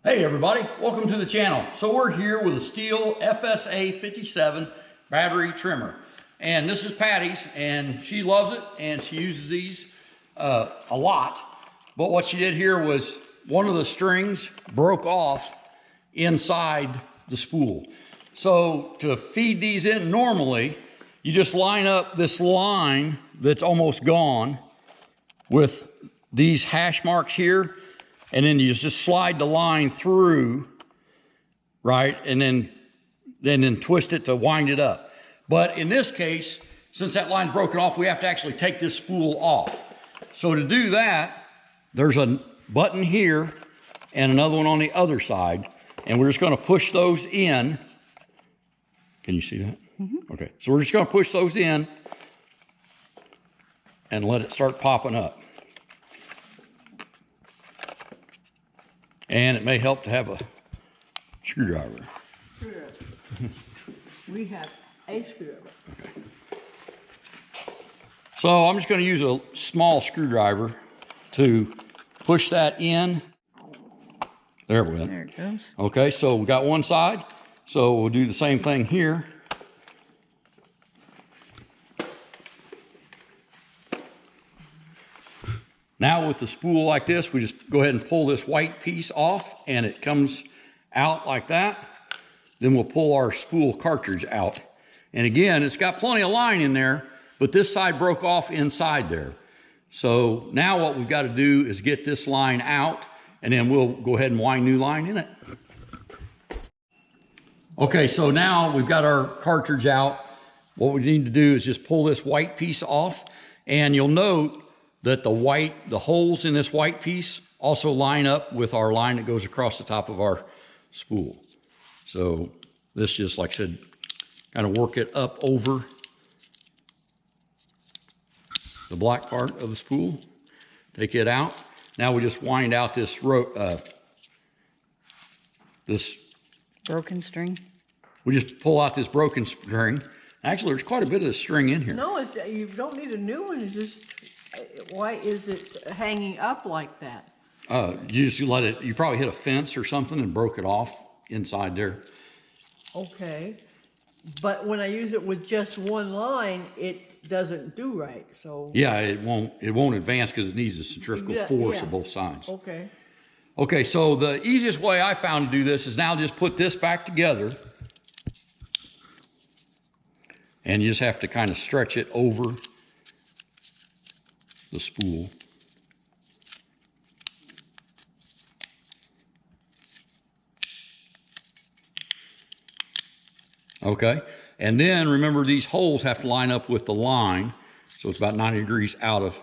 Hey everybody, welcome to the channel. So we're here with a Stihl FSA 57 battery trimmer. And this is Patty's, and she loves it, and she uses these a lot. But what she did here was one of the strings broke off inside the spool. So to feed these in normally, you just line up this line that's almost gone with these hash marks here, and then you just slide the line through, right? And then twist it to wind it up. But in this case, since that line's broken off, we have to actually take this spool off. So to do that, there's a button here and another one on the other side, and we're just gonna push those in. Can you see that? Mm-hmm. Okay, so we're just gonna push those in and let it start popping up. And it may help to have a screwdriver. We have a screwdriver. Okay. So I'm just going to use a small screwdriver to push that in. There we go. There it goes. Okay, so we got one side. So we'll do the same thing here. Now with the spool like this, we just go ahead and pull this white piece off and it comes out like that. Then we'll pull our spool cartridge out. And again, it's got plenty of line in there, but this side broke off inside there. So now what we've got to do is get this line out, and then we'll go ahead and wind new line in it. Okay, so now we've got our cartridge out. What we need to do is just pull this white piece off, and you'll note that the holes in this white piece also line up with our line that goes across the top of our spool. So this just, like I said, kind of work it up over the black part of the spool. Take it out. Now we just wind out this Broken string. We just pull out this broken string. Actually, there's quite a bit of this string in here. No, you don't need a new one. It's just, why is it hanging up like that? You just let it, you probably hit a fence or something and broke it off inside there. Okay, but when I use it with just one line, it doesn't do right, so. Yeah, it won't advance because it needs the centrifugal force of both sides. Okay. Okay, so the easiest way I found to do this is now just put this back together. And you just have to kind of stretch it over the spool. Okay, and then remember these holes have to line up with the line, so it's about 90 degrees out of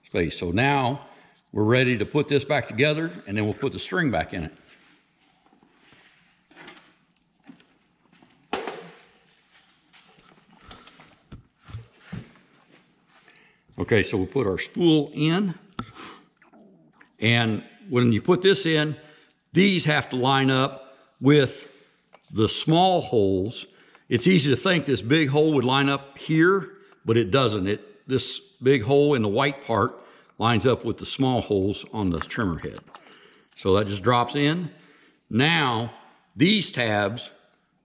space. So now we're ready to put this back together, and then we'll put the string back in it. Okay, so we'll put our spool in, and when you put this in, these have to line up with the small holes. It's easy to think this big hole would line up here, but it doesn't. This big hole in the white part lines up with the small holes on the trimmer head. So that just drops in. Now, these tabs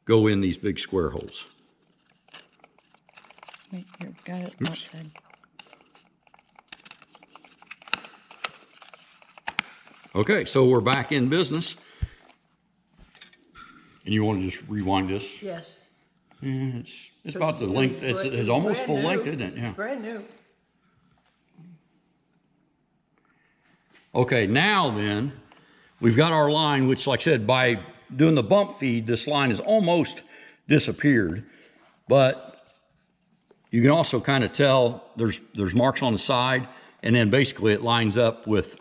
go in these big square holes. Wait, here, got it outside. Okay, so we're back in business. And you want to just rewind this? Yes. Yeah, it's about the length. It's almost full length, isn't it? Yeah. Brand new. Okay, now then, we've got our line, which, like I said, by doing the bump feed, this line has almost disappeared. But you can also kind of tell there's marks on the side, and then basically it lines up with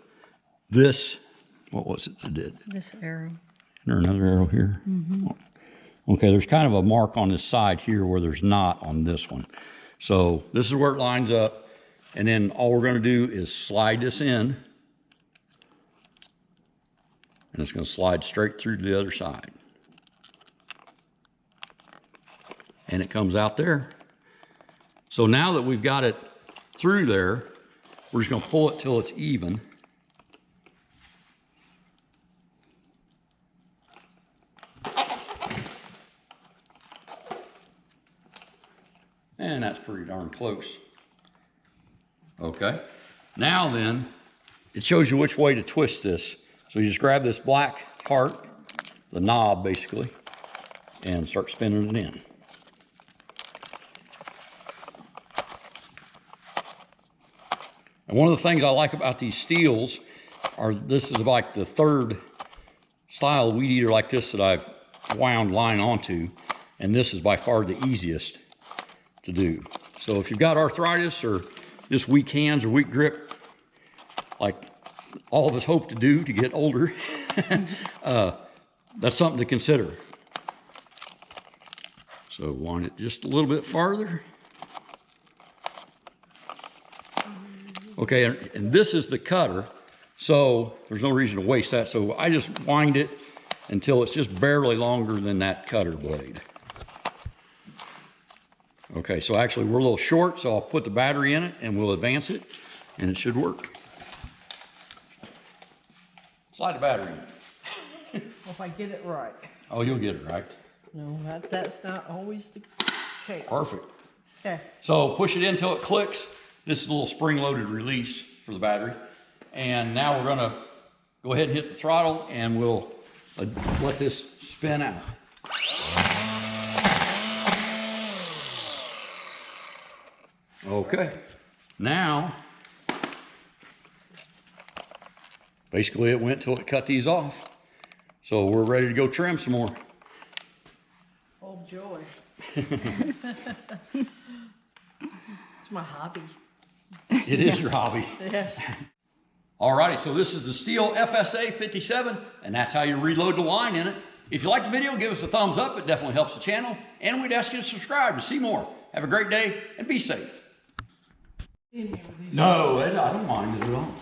this. What was it that did? This arrow. Is there another arrow here? Mm-hmm. Okay, there's kind of a mark on this side here where there's not on this one. So this is where it lines up, and then all we're going to do is slide this in, and it's going to slide straight through to the other side. And it comes out there. So now that we've got it through there, we're just going to pull it till it's even. And that's pretty darn close. Okay. Now then, it shows you which way to twist this. So you just grab this black part, the knob basically, and start spinning it in. And one of the things I like about these Stihls are this is like the third style weed eater like this that I've wound line onto, and this is by far the easiest to do. So if you've got arthritis or just weak hands or weak grip, like all of us hope to do to get older, that's something to consider. So wind it just a little bit farther. Okay, and this is the cutter, so there's no reason to waste that. So I just wind it until it's just barely longer than that cutter blade. Okay, so actually we're a little short, so I'll put the battery in it and we'll advance it, and it should work. Slide the battery in. If I get it right. Oh, you'll get it right. No, that's not always the case. Perfect. Okay. So push it in until it clicks. This is a little spring-loaded release for the battery. And now we're gonna go ahead and hit the throttle and we'll let this spin out. Okay, now, basically it went till it cut these off. So we're ready to go trim some more. Oh, joy. It's my hobby. It is your hobby. Yes. Alrighty, so this is the Stihl FSA 57, and that's how you reload the line in it. If you like the video, give us a thumbs up. It definitely helps the channel. And we'd ask you to subscribe to see more. Have a great day and be safe. No, I don't mind it at all.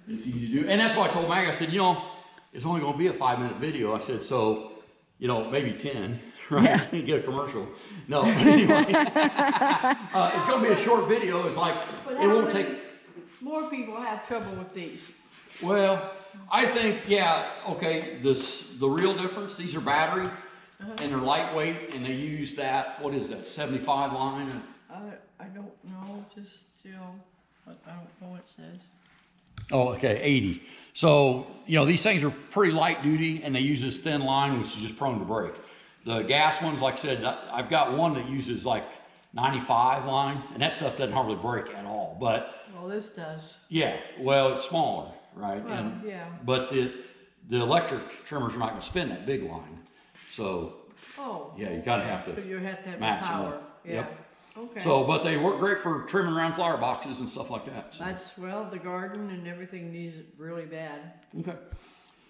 It's easy to do. And that's why I told Maggie, I said, you know, it's only going to be a 5-minute video. I said, so, you know, maybe 10, right? Yeah. Get a commercial. No, anyway. It's going to be a short video. It's like, it won't take... More people have trouble with these. Well, I think, yeah, okay, the real difference, these are battery, and they're lightweight, and they use that, what is that, 75 line? I don't know, just still, but I don't know what it says. Oh, okay, 80. So, you know, these things are pretty light duty, and they use this thin line, which is just prone to break. The gas ones, like I said, I've got one that uses like 95 line, and that stuff doesn't hardly break at all, but... Well, this does. Yeah, well, it's smaller, right? Well, and, yeah. But the electric trimmers are not going to spin that big line, so... Oh. Yeah, you gotta have to But you have to have the match them power. up. Yeah. Yep. Okay. So, but they work great for trimming around flower boxes and stuff like that. So. That's, well, the garden and everything needs it really bad. Okay.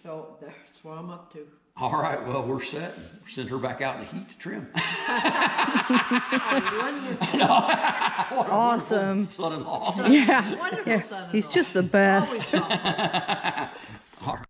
So that's what I'm up to. All right, well, we're set. Send her back out in the heat to trim. Awesome. Son-in-law. Yeah. Wonderful Yeah. son-in-law. He's just the best. Always helpful.